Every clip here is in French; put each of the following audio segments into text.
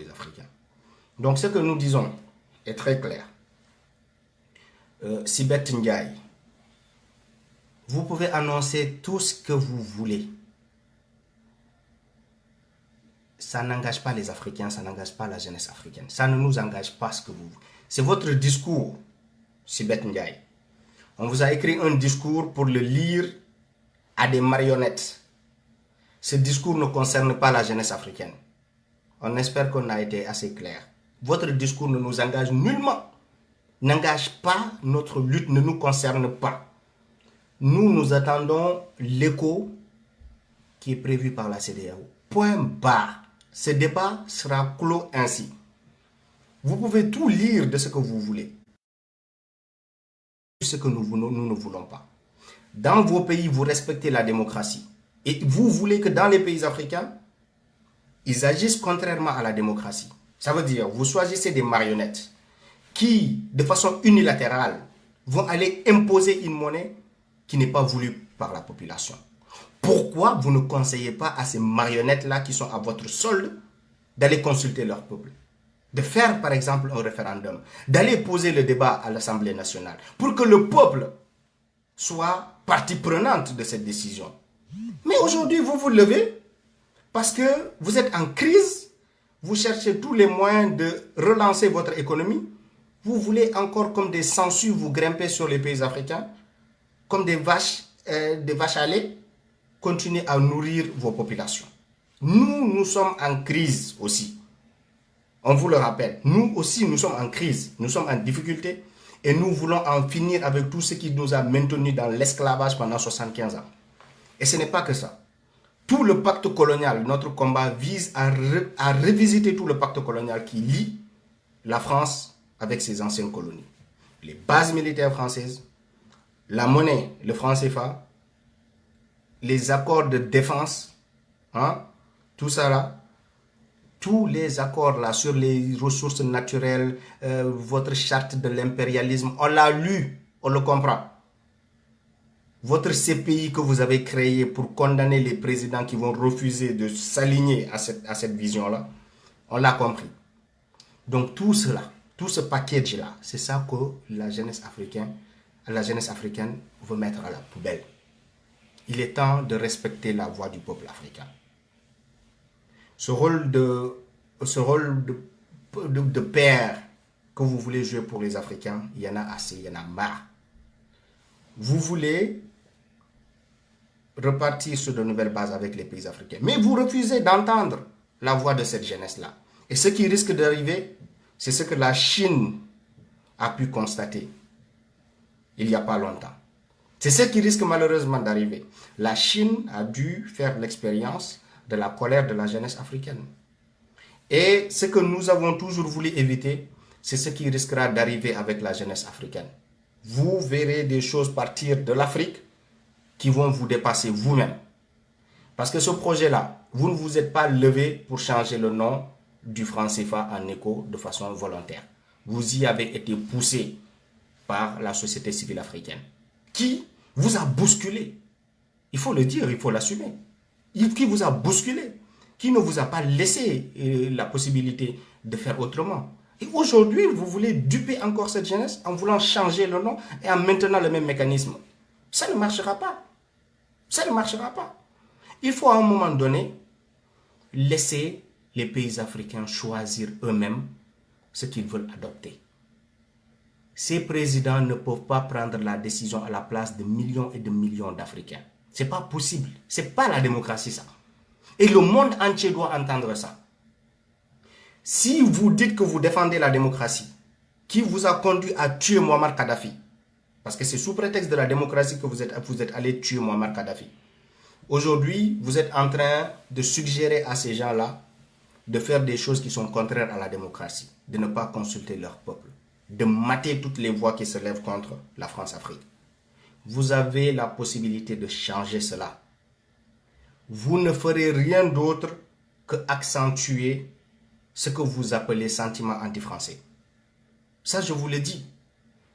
les Africains. Donc ce que nous disons est très clair. Sibeth Ndiaye, vous pouvez annoncer tout ce que vous voulez. Ça n'engage pas les Africains, ça n'engage pas la jeunesse africaine. Ça ne nous engage pas ce que vous voulez. C'est votre discours, Sibeth Ndiaye. On vous a écrit un discours pour le lire à des marionnettes. Ce discours ne concerne pas la jeunesse africaine. On espère qu'on a été assez clair. Votre discours ne nous engage nullement. N'engage pas notre lutte, ne nous concerne pas. Nous attendons l'écho qui est prévu par la CEDEAO. Point barre. Ce débat sera clos ainsi. Vous pouvez tout lire de ce que vous voulez. Ce que nous ne voulons pas. Dans vos pays, vous respectez la démocratie. Et vous voulez que dans les pays africains, ils agissent contrairement à la démocratie. Ça veut dire, vous choisissez des marionnettes qui, de façon unilatérale, vont aller imposer une monnaie qui n'est pas voulue par la population. Pourquoi vous ne conseillez pas à ces marionnettes-là qui sont à votre solde d'aller consulter leur peuple? De faire par exemple un référendum, d'aller poser le débat à l'Assemblée nationale pour que le peuple soit partie prenante de cette décision. Mais aujourd'hui, vous vous levez parce que vous êtes en crise, vous cherchez tous les moyens de relancer votre économie, vous voulez encore comme des sangsues vous grimper sur les pays africains, comme des vaches à lait, continuer à nourrir vos populations. Nous sommes en crise aussi. On vous le rappelle, nous aussi, nous sommes en crise, nous sommes en difficulté et nous voulons en finir avec tout ce qui nous a maintenus dans l'esclavage pendant 75 ans. Et ce n'est pas que ça. Tout le pacte colonial, notre combat vise à revisiter tout le pacte colonial qui lie la France avec ses anciennes colonies. Les bases militaires françaises, la monnaie, le franc CFA, les accords de défense, tout ça là, tous les accords là sur les ressources naturelles, votre charte de l'impérialisme, on l'a lu, on le comprend. Votre CPI que vous avez créé pour condamner les présidents qui vont refuser de s'aligner à cette vision-là, on l'a compris. Donc tout cela, tout ce package-là, c'est ça que la jeunesse africaine veut mettre à la poubelle. Il est temps de respecter la voix du peuple africain. Ce rôle de père que vous voulez jouer pour les Africains, il y en a assez, il y en a marre. Vous voulez repartir sur de nouvelles bases avec les pays africains. Mais vous refusez d'entendre la voix de cette jeunesse-là. Et ce qui risque d'arriver, c'est ce que la Chine a pu constater il n'y a pas longtemps. C'est ce qui risque malheureusement d'arriver. La Chine a dû faire l'expérience de la colère de la jeunesse africaine. Et ce que nous avons toujours voulu éviter, c'est ce qui risquera d'arriver avec la jeunesse africaine. Vous verrez des choses partir de l'Afrique qui vont vous dépasser vous-même. Parce que ce projet-là, vous ne vous êtes pas levé pour changer le nom du franc CFA en éco de façon volontaire. Vous y avez été poussé par la société civile africaine qui vous a bousculé. Il faut le dire, il faut l'assumer. Qui vous a bousculé, qui ne vous a pas laissé la possibilité de faire autrement. Et aujourd'hui, vous voulez duper encore cette jeunesse en voulant changer le nom et en maintenant le même mécanisme. Ça ne marchera pas. Ça ne marchera pas. Il faut à un moment donné laisser les pays africains choisir eux-mêmes ce qu'ils veulent adopter. Ces présidents ne peuvent pas prendre la décision à la place de millions et de millions d'Africains. Ce n'est pas possible. Ce n'est pas la démocratie, ça. Et le monde entier doit entendre ça. Si vous dites que vous défendez la démocratie, qui vous a conduit à tuer Muammar Kadhafi, parce que c'est sous prétexte de la démocratie que vous êtes allé tuer Muammar Kadhafi. Aujourd'hui, vous êtes en train de suggérer à ces gens-là de faire des choses qui sont contraires à la démocratie, de ne pas consulter leur peuple, de mater toutes les voix qui se lèvent contre la France-Afrique. Vous avez la possibilité de changer cela. Vous ne ferez rien d'autre que accentuer ce que vous appelez sentiment anti-français. Ça, je vous le dis.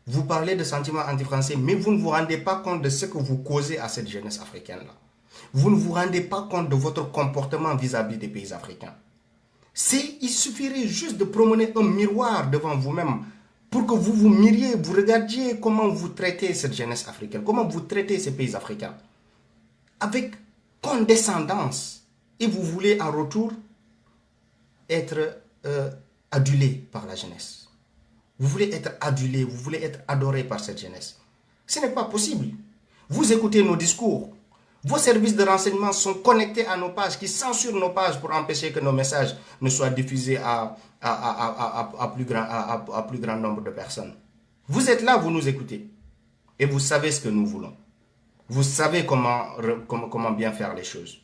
Vous parlez de sentiments anti-français, mais vous ne vous rendez pas compte de ce que vous causez à cette jeunesse africaine-là. Vous ne vous rendez pas compte de votre comportement vis-à-vis des pays africains. Il suffirait juste de promener un miroir devant vous-même pour que vous vous miriez, vous regardiez comment vous traitez cette jeunesse africaine, comment vous traitez ces pays africains. Avec condescendance. Et vous voulez en retour être adulé par la jeunesse. Vous voulez être adulé, vous voulez être adoré par cette jeunesse. Ce n'est pas possible. Vous écoutez nos discours. Vos services de renseignement sont connectés à nos pages, qui censurent nos pages pour empêcher que nos messages ne soient diffusés à plus grand nombre de personnes. Vous êtes là, vous nous écoutez. Et vous savez ce que nous voulons. Vous savez comment bien faire les choses.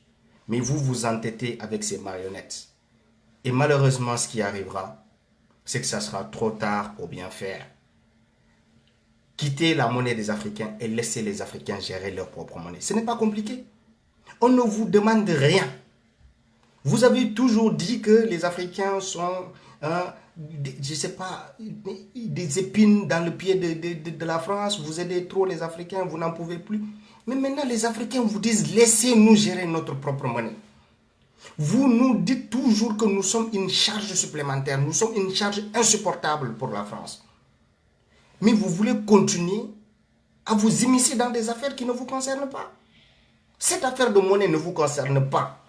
Mais vous vous entêtez avec ces marionnettes. Et malheureusement, ce qui arrivera, c'est que ça sera trop tard pour bien faire. Quittez la monnaie des Africains et laissez les Africains gérer leur propre monnaie. Ce n'est pas compliqué. On ne vous demande rien. Vous avez toujours dit que les Africains sont, je ne sais pas, des épines dans le pied de la France. Vous aidez trop les Africains, vous n'en pouvez plus. Mais maintenant, les Africains vous disent, laissez-nous gérer notre propre monnaie. Vous nous dites toujours que nous sommes une charge supplémentaire. Nous sommes une charge insupportable pour la France. Mais vous voulez continuer à vous immiscer dans des affaires qui ne vous concernent pas. Cette affaire de monnaie ne vous concerne pas.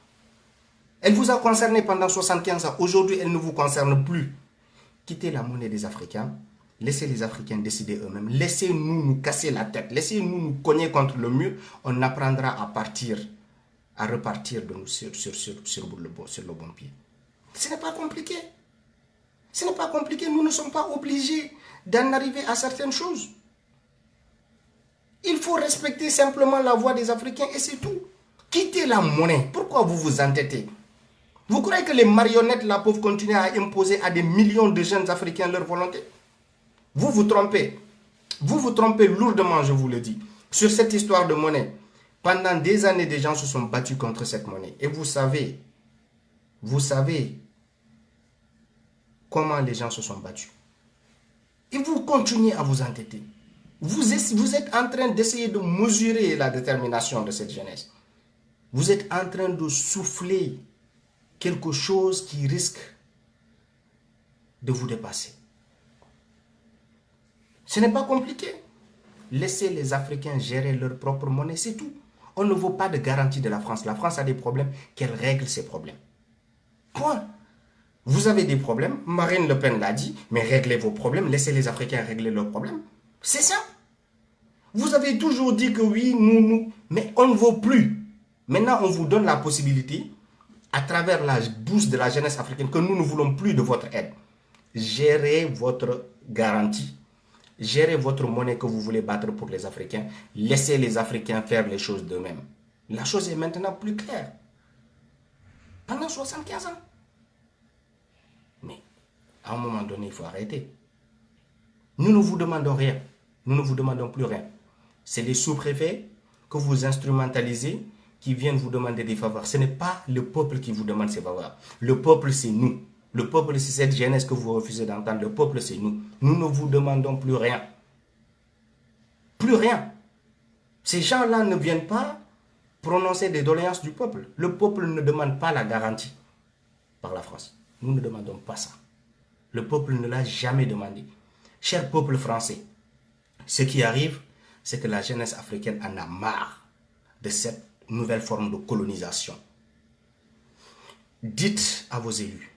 Elle vous a concerné pendant 75 ans. Aujourd'hui, elle ne vous concerne plus. Quittez la monnaie des Africains. Laissez les Africains décider eux-mêmes. Laissez-nous nous casser la tête. Laissez-nous nous cogner contre le mur. On apprendra à repartir de nous sur le bon pied. Ce n'est pas compliqué. Ce n'est pas compliqué. Nous ne sommes pas obligés d'en arriver à certaines choses. Il faut respecter simplement la voix des Africains et c'est tout. Quittez la monnaie. Pourquoi vous vous entêtez? Vous croyez que les marionnettes là peuvent continuer à imposer à des millions de jeunes Africains leur volonté? Vous vous trompez. Vous vous trompez lourdement, je vous le dis. Sur cette histoire de monnaie, pendant des années, des gens se sont battus contre cette monnaie. Et vous savez comment les gens se sont battus. Et vous continuez à vous entêter. Vous êtes en train d'essayer de mesurer la détermination de cette jeunesse. Vous êtes en train de souffler quelque chose qui risque de vous dépasser. Ce n'est pas compliqué. Laissez les Africains gérer leur propre monnaie, c'est tout. On ne veut pas de garantie de la France. La France a des problèmes, qu'elle règle ses problèmes. Point. Vous avez des problèmes, Marine Le Pen l'a dit, mais réglez vos problèmes, laissez les Africains régler leurs problèmes. C'est ça. Vous avez toujours dit que oui, nous, mais on ne veut plus. Maintenant, on vous donne la possibilité, à travers la bouche de la jeunesse africaine, que nous ne voulons plus de votre aide. Gérez votre garantie. Gérez votre monnaie que vous voulez battre pour les Africains. Laissez les Africains faire les choses d'eux-mêmes. La chose est maintenant plus claire. Pendant 75 ans. Mais à un moment donné, il faut arrêter. Nous ne vous demandons rien. Nous ne vous demandons plus rien. C'est les sous-préfets que vous instrumentalisez qui viennent vous demander des faveurs. Ce n'est pas le peuple qui vous demande ces faveurs. Le peuple, c'est nous. Le peuple, c'est cette jeunesse que vous refusez d'entendre. Le peuple, c'est nous. Nous ne vous demandons plus rien. Plus rien. Ces gens-là ne viennent pas prononcer des doléances du peuple. Le peuple ne demande pas la garantie par la France. Nous ne demandons pas ça. Le peuple ne l'a jamais demandé. Cher peuple français, ce qui arrive, c'est que la jeunesse africaine en a marre de cette nouvelle forme de colonisation. Dites à vos élus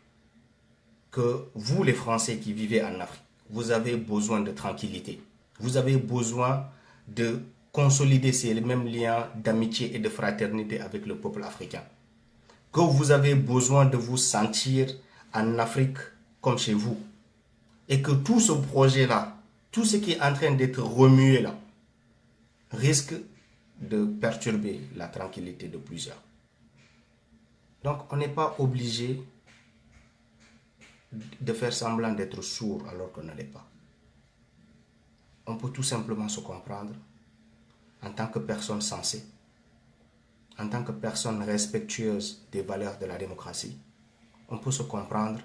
que vous, les Français qui vivez en Afrique, vous avez besoin de tranquillité. Vous avez besoin de consolider ces mêmes liens d'amitié et de fraternité avec le peuple africain. Que vous avez besoin de vous sentir en Afrique comme chez vous. Et que tout ce projet-là, tout ce qui est en train d'être remué là, risque de perturber la tranquillité de plusieurs. Donc, on n'est pas obligé de faire semblant d'être sourd alors qu'on ne l'est pas. On peut tout simplement se comprendre en tant que personne sensée, en tant que personne respectueuse des valeurs de la démocratie. On peut se comprendre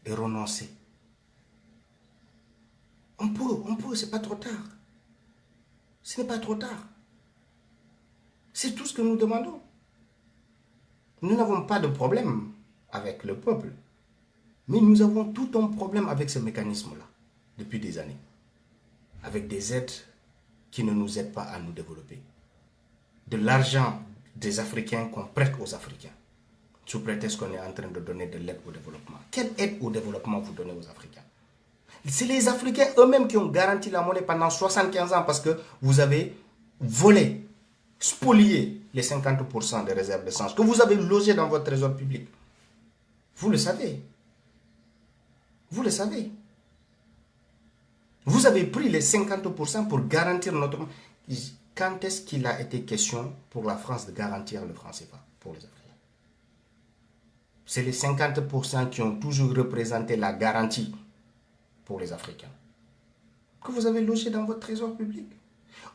et renoncer. On peut, c'est pas trop tard. Ce n'est pas trop tard. C'est tout ce que nous demandons. Nous n'avons pas de problème avec le peuple. Mais nous avons tout un problème avec ce mécanisme-là depuis des années. Avec des aides qui ne nous aident pas à nous développer. De l'argent des Africains qu'on prête aux Africains. Sous prétexte qu'on est en train de donner de l'aide au développement. Quelle aide au développement vous donnez aux Africains? C'est les Africains eux-mêmes qui ont garanti la monnaie pendant 75 ans parce que vous avez volé, spolié les 50% des réserves d'essence que vous avez logées dans votre trésor public. Vous le savez. Vous le savez. Vous avez pris les 50% pour garantir notre... Quand est-ce qu'il a été question pour la France de garantir le franc CFA pour les Africains? C'est les 50% qui ont toujours représenté la garantie pour les Africains que vous avez logé dans votre trésor public.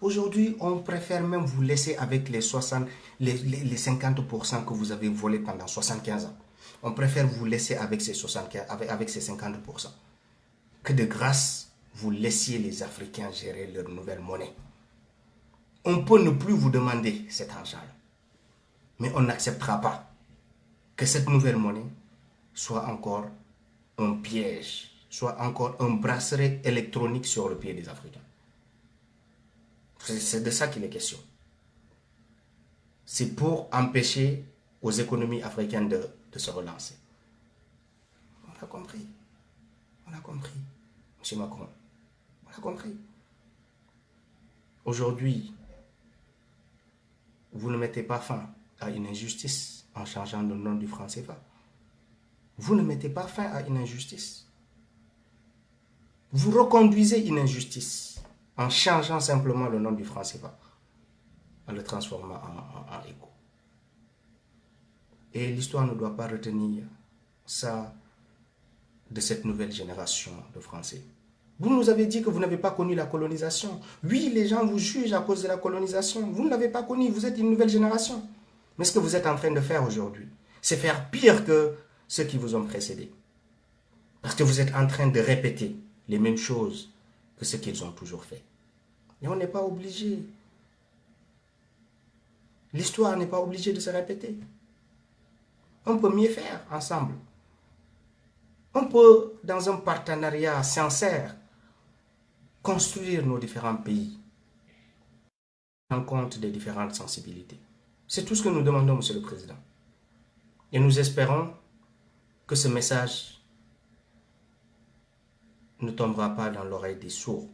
Aujourd'hui, on préfère même vous laisser avec les 50% que vous avez volés pendant 75 ans. On préfère vous laisser avec ces 50% que de grâce, vous laissiez les Africains gérer leur nouvelle monnaie. On peut ne plus vous demander cet argent-là. Mais on n'acceptera pas que cette nouvelle monnaie soit encore un piège, soit encore un bracelet électronique sur le pied des Africains. C'est de ça qu'il est question. C'est pour empêcher aux économies africaines de se relancer. On a compris. On a compris. M. Macron, on a compris. Aujourd'hui, vous ne mettez pas fin à une injustice en changeant le nom du franc CFA. Vous ne mettez pas fin à une injustice. Vous reconduisez une injustice en changeant simplement le nom du franc CFA, en le transformant en éco. Et l'histoire ne doit pas retenir ça de cette nouvelle génération de Français. Vous nous avez dit que vous n'avez pas connu la colonisation. Oui, les gens vous jugent à cause de la colonisation. Vous ne l'avez pas connu, vous êtes une nouvelle génération. Mais ce que vous êtes en train de faire aujourd'hui, c'est faire pire que ceux qui vous ont précédés. Parce que vous êtes en train de répéter les mêmes choses que ce qu'ils ont toujours fait. Et on n'est pas obligé. L'histoire n'est pas obligée de se répéter. On peut mieux faire ensemble. On peut, dans un partenariat sincère, construire nos différents pays en compte des différentes sensibilités. C'est tout ce que nous demandons, Monsieur le Président. Et nous espérons que ce message ne tombera pas dans l'oreille des sourds.